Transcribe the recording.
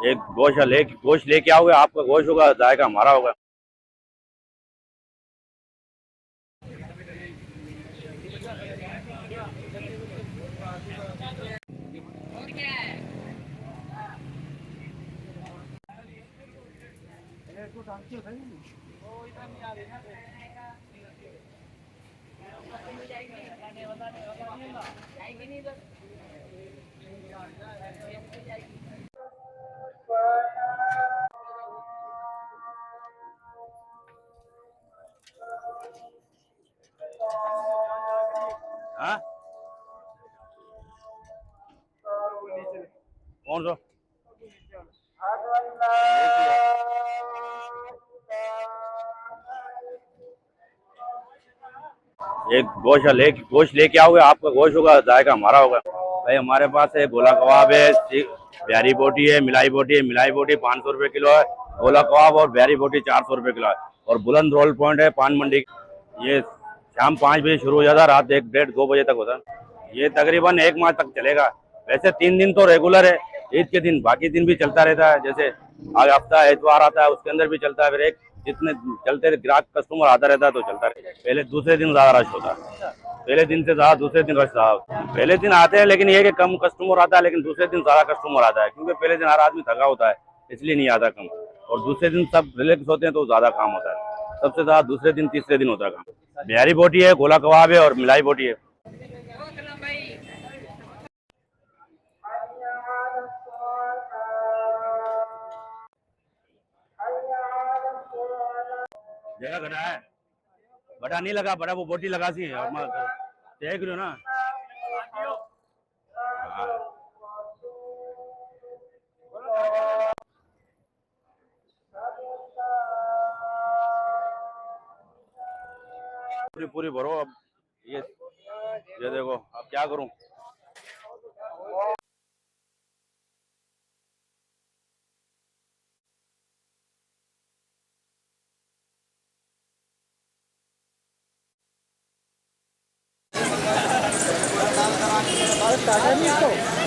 एक गोश्त लेके आओगे, आपका गोश्त होगा, जाएगा हमारा होगा। हाँ, कौन सा एक गोश्त लेके आओगे, आपका गोश्त होगा, जाएगा हमारा होगा। भाई हमारे पास है गोला कबाब है, बिहारी बोटी है, मिलाई बोटी 500 रुपये किलो है, गोला कबाब और बिहारी बोटी 400 रुपये किलो है। और बुलंद रोल पॉइंट है पान मंडी, ये शाम 5 बजे शुरू हो जाता है, रात 1, 1:30, 2 बजे तक होता है। ये तकरीबन 1 माह तक चलेगा। वैसे 3 दिन तो रेगुलर है, ईद के दिन, बाकी दिन भी चलता रहता है। जैसे आज हफ्ता एतवार आता है, उसके अंदर भी चलता है। फिर एक जितने चलते ग्राहक कस्टमर आता रहता है तो चलता रहता है। पहले दूसरे दिन ज्यादा रश होता है, पहले दिन से ज्यादा दूसरे दिन रश ज्यादा होता है। पहले दिन आते हैं, लेकिन ये कि कम कस्टमर आता है, लेकिन दूसरे दिन ज्यादा कस्टमर आता है, क्योंकि पहले दिन हर आदमी थका होता है, इसलिए नहीं आता कम। और दूसरे दिन सब रिलैक्स होते हैं तो ज्यादा काम होता है। सबसे ज्यादा दूसरे दिन तीसरे दिन होता है काम। बिहारी बोटी है, गोला कबाब है और मिलाई बोटी है। जगह घटा है, बड़ा नहीं लगा, बड़ा वो बोटी लगा सी और देख रहे हो ना। पूरी पूरी भरो अब। ये देखो अब क्या करूं। टाटा नहीं इसको